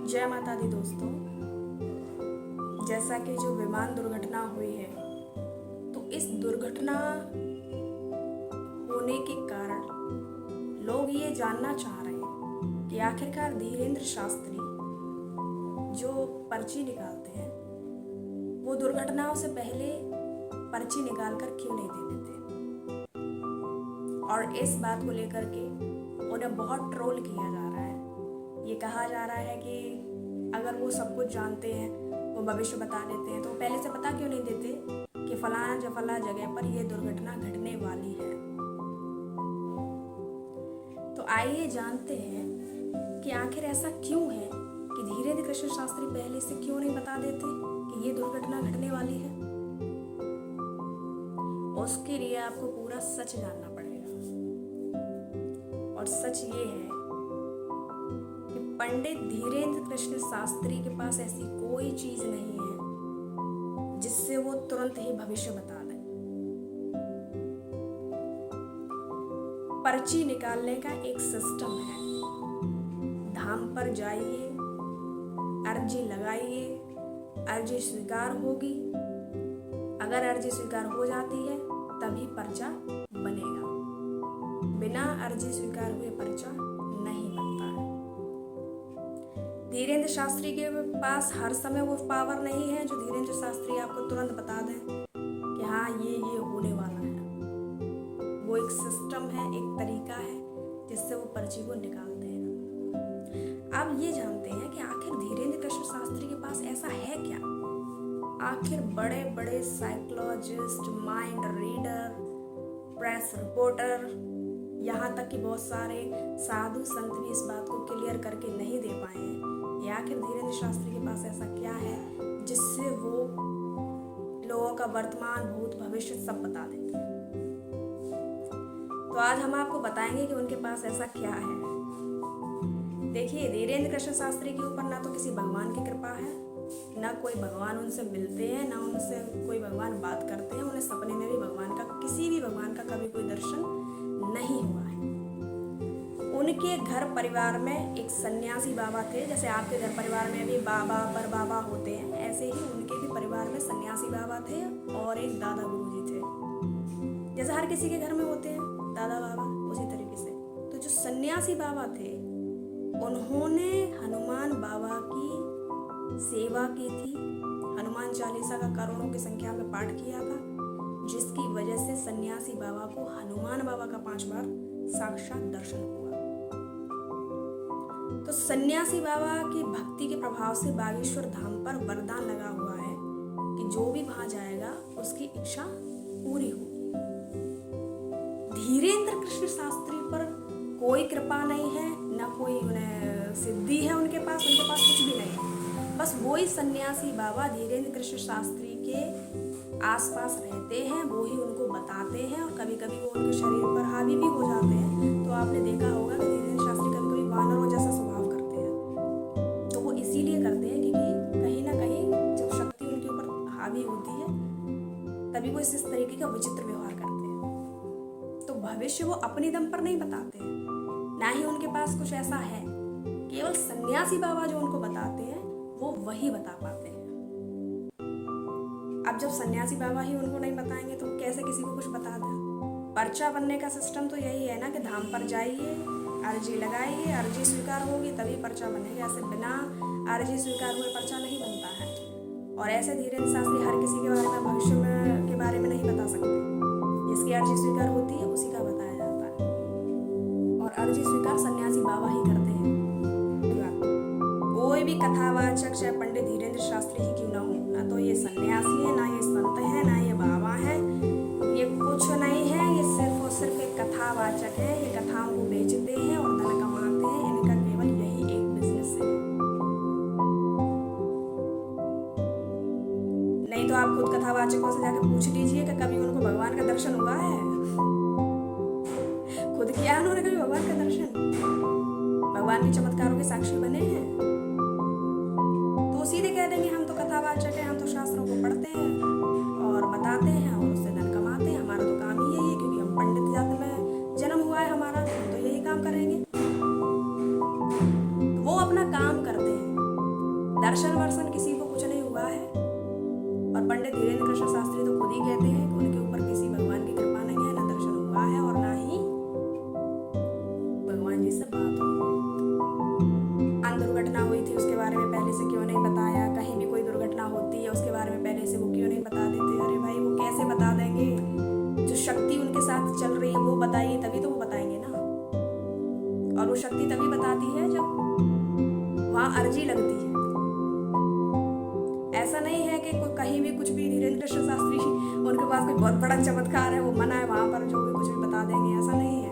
जय माता दी दोस्तों। जैसा कि जो विमान दुर्घटना हुई है, तो इस दुर्घटना होने के कारण लोग ये जानना चाह रहे हैं कि आखिरकार धीरेन्द्र शास्त्री जो पर्ची निकालते हैं वो दुर्घटनाओं से पहले पर्ची निकालकर क्यों नहीं दे देते। और इस बात को लेकर के उन्हें बहुत ट्रोल किया जा रहा है। ये कहा जा रहा है कि अगर वो सब कुछ जानते हैं, वो भविष्य बता देते हैं, तो पहले से पता क्यों नहीं देते कि फलाना फला जगह पर ये दुर्घटना घटने वाली है। तो आइए जानते हैं कि आखिर ऐसा क्यों है कि धीरेन्द्र कृष्ण शास्त्री पहले से क्यों नहीं बता देते कि ये दुर्घटना घटने वाली है। उसके लिए आपको पूरा सच जानना पड़ेगा। और सच ये है कि पंडित धीरेन्द्र कृष्ण शास्त्री के पास ऐसी कोई चीज नहीं है जिससे वो तुरंत ही भविष्य बता दें। पर्ची निकालने का एक सिस्टम है। धाम पर जाइए, अर्जी लगाइए, अर्जी स्वीकार होगी। अगर अर्जी स्वीकार हो जाती है तभी पर्चा बनेगा। बिना अर्जी स्वीकार हुए पर्चा नहीं बनता है। धीरेन्द्र शास्त्री के पास हर समय वो पावर नहीं है जो धीरेन्द्र शास्त्री आपको तुरंत बता दें कि हाँ ये होने वाला है। वो एक सिस्टम है, एक तरीका है जिससे वो पर्ची को निकालते हैं। अब ये जानते हैं कि आखिर धीरेन्द्र कृष्ण शास्त्री के पास ऐसा है क्या। आखिर बड़े बड़े psychologist, mind reader, press reporter, यहाँ तक कि बहुत सारे साधु संत भी इस बात को क्लियर करके नहीं दे पाए हैं कि आखिर धीरेन्द्र शास्त्री के पास ऐसा क्या है जिससे वो लोगों का वर्तमान, भूत, भविष्य सब बता देते हैं। तो आज हम आपको बताएंगे कि उनके पास ऐसा क्या है। देखिए, धीरेन्द्र कृष्ण शास्त्री के ऊपर ना तो किसी भगवान की कृपा है, ना कोई भगवान उनसे मिलते हैं, ना उनसे कोई भगवान बात करते हैं। उन्हें सपने में भी भगवान का, किसी भी भगवान का कभी कोई दर्शन नहीं हुआ है। उनके घर परिवार में एक सन्यासी बाबा थे। जैसे आपके घर परिवार में भी बाबा पर बाबा होते हैं, ऐसे ही उनके भी परिवार में सन्यासी बाबा थे और एक दादा गुरुजी थे। जैसे हर किसी के घर में होते हैं दादा बाबा, उसी तरीके से तो जो सन्यासी बाबा थे उन्होंने हनुमान बाबा की सेवा की थी। हनुमान चालीसा का करोड़ों की संख्या में पाठ किया था, जिसकी वजह से सन्यासी बाबा को हनुमान बाबा का 5 बार साक्षात दर्शन हुआ। तो सन्यासी बाबा की भक्ति के प्रभाव से बागेश्वर धाम पर वरदान लगा हुआ है कि जो भी वहां जाएगा उसकी इच्छा पूरी होगी। धीरेन्द्र कृष्ण शास्त्री पर कोई कृपा नहीं है, ना कोई उन्हें सिद्धि है उनके पास कुछ भी नहीं है। बस वही सन्यासी बाबा धीरेन्द्र कृष्ण शास्त्री के आसपास रहते हैं, वो ही उनको बताते हैं और कभी कभी वो उनके शरीर पर हावी भी हो जाते हैं। तो आपने देखा होगा कि धीरेन्द्र शास्त्री कभी कभी वानरों जैसा स्वभाव करते हैं। तो वो इसीलिए करते हैं क्योंकि कहीं ना कहीं जब शक्ति उनके ऊपर हावी होती है तभी वो इस तरीके का विचित्र व्यवहार करते हैं। तो भविष्य वो अपनी दम पर नहीं बताते हैं, ना ही उनके पास कुछ ऐसा है। केवल सन्यासी बाबा जो उनको बताते हैं वो वही बता पाते हैं। अब जब सन्यासी बाबा ही उनको नहीं बताएंगे तो कैसे किसी को कुछ बता दें। पर्चा बनने का सिस्टम तो यही है ना कि धाम पर जाइए, अर्जी लगाइए, अर्जी स्वीकार होगी तभी पर्चा बनेगा। ऐसे बिना अर्जी स्वीकार हुए पर्चा नहीं बनता है। और ऐसे धीरेन्द्र शास्त्री हर किसी के बारे में, भविष्य में के बारे में नहीं बता सकते। जिसकी अर्जी स्वीकार होती है उसी का बताया जाता है, और अर्जी स्वीकार सन्यासी बाबा ही करते हैं। कोई भी कथावाचक चाहे पंडित धीरेन्द्र शास्त्री ही क्यों ना हो, ना तो ये सन्यासी है, ना ये संत है, ना ये बाबा है, ये कुछ नहीं है। ये सिर्फ और सिर्फ एक कथावाचक है। ये कथाओं को बेचते हैं और धन कमाते हैं। इनका केवल यही एक बिजनेस है। नहीं तो आप खुद कथावाचकों से जाकर पूछ लीजिए कि कभी उनको भगवान का दर्शन हुआ है। खुद किया उन्होंने कभी भगवान का दर्शन? भगवान के चमत्कारों के साक्षी बने हैं तो सीधे कह देंगे हम तो कथावाचक हैं, हम तो शास्त्रों को पढ़ते हैं और बताते हैं और उससे धन कमाते हैं। हमारा तो काम ही यही है, क्योंकि हम पंडित जाति में जन्म हुआ है हमारा, तो यही काम करेंगे। तो वो अपना काम करते हैं। दर्शन वर्शन किसी को कुछ नहीं हुआ है, और पंडित धीरेन्द्र कृष्ण शास्त्री तो खुद ही कहते हैं कि उनके ऊपर किसी भगवान की कृपा नहीं है, ना दर्शन हुआ है और ना ही भगवान जी से बात हुई। अन दुर्घटना हुई थी उसके बारे में पहले से क्यों नहीं बताया, कहीं भी कोई दुर्घटना होती है उसके बारे में पहले से वो क्यों नहीं बता देते। अरे भाई वो कैसे बता देंगे, जो शक्ति उनके साथ चल रही है वो बताइए, तभी तो वो बताएंगे ना। और वो शक्ति तभी बताती है जब वहाँ अर्जी लगती है। ऐसा नहीं है कि कोई कहीं भी कुछ भी धीरेन्द्र कृष्ण शास्त्री उनके पास कोई बहुत बड़ा चमत्कार है, वो मना है वहां पर जो भी कुछ भी बता देंगे, ऐसा नहीं है।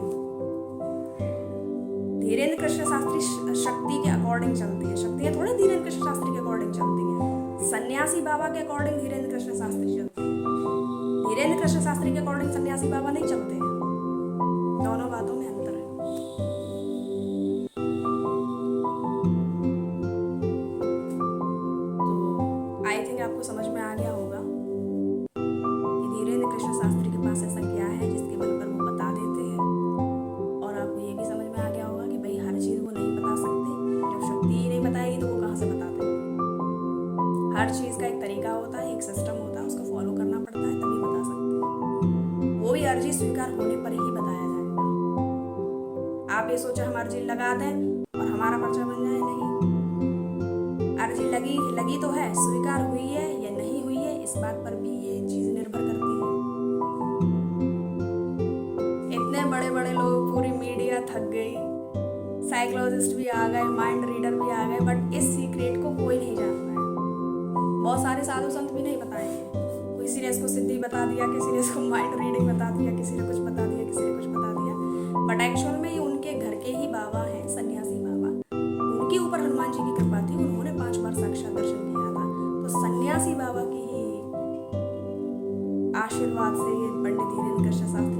धीरेन्द्र कृष्ण शास्त्री शक्ति के अकॉर्डिंग चलती है, शक्तियाँ थोड़ी धीरेन्द्र कृष्ण शास्त्री के अकॉर्डिंग चलती हैं। सन्यासी बाबा के अकॉर्डिंग धीरेन्द्र कृष्ण शास्त्री चलते हैं, धीरेन्द्र कृष्ण शास्त्री के अकॉर्डिंग सन्यासी बाबा नहीं चलते हैं। दोनों बातों में अंतर है। तो आई थिंक आपको समझ में आ गया होगा कि धीरेन्द्र कृष्ण शास्त्री के पास ऐसा क्या है जिसके बल पर वो बता देते हैं। और आपको ये भी समझ में आ गया होगा कि भाई हर चीज़ वो नहीं बता सकते, जब शक्ति ही नहीं बताएगी तो वो कहाँ से बताते हैं। हर चीज़ का एक तरीका होता है, एक सिस्टम होता है, उसको फॉलो करना पड़ता है तभी बता सकते हैं। वो भी अर्जी स्वीकार होने पर ही बताया जाएगा। आप ये सोचो हम अर्जी लगा दें और हमारा पर्चा बन जाए, नहीं। अर्जी लगी तो है, स्वीकार हुई है या नहीं हुई है, इस बात पर भी ये चीज़ निर्भर करती है। इतने बड़े बड़े लोग, पूरी मीडिया थक गई, साइकोलॉजिस्ट भी आ गए, माइंड रीडर भी आ गए, बट इस सीक्रेट को कोई नहीं जानता है। बहुत सारे साधु संत भी नहीं बताएंगे। किसी ने इसको सिद्धि बता दिया, किसी ने इसको माइंड रीडिंग बता दिया, किसी ने कुछ बता दिया, किसी ने कुछ बता दिया, बट एक्चुअल में ये उनके घर के ही बाबा हैं, सन्यासी बाबा। उनके ऊपर हनुमान जी की कृपा थी, उन्होंने 5 बार साक्षात दर्शन किया था। तो सन्यासी बाबा की ही आशीर्वाद से ये पंडित धीरेन्द्र कृष्ण शास्त्री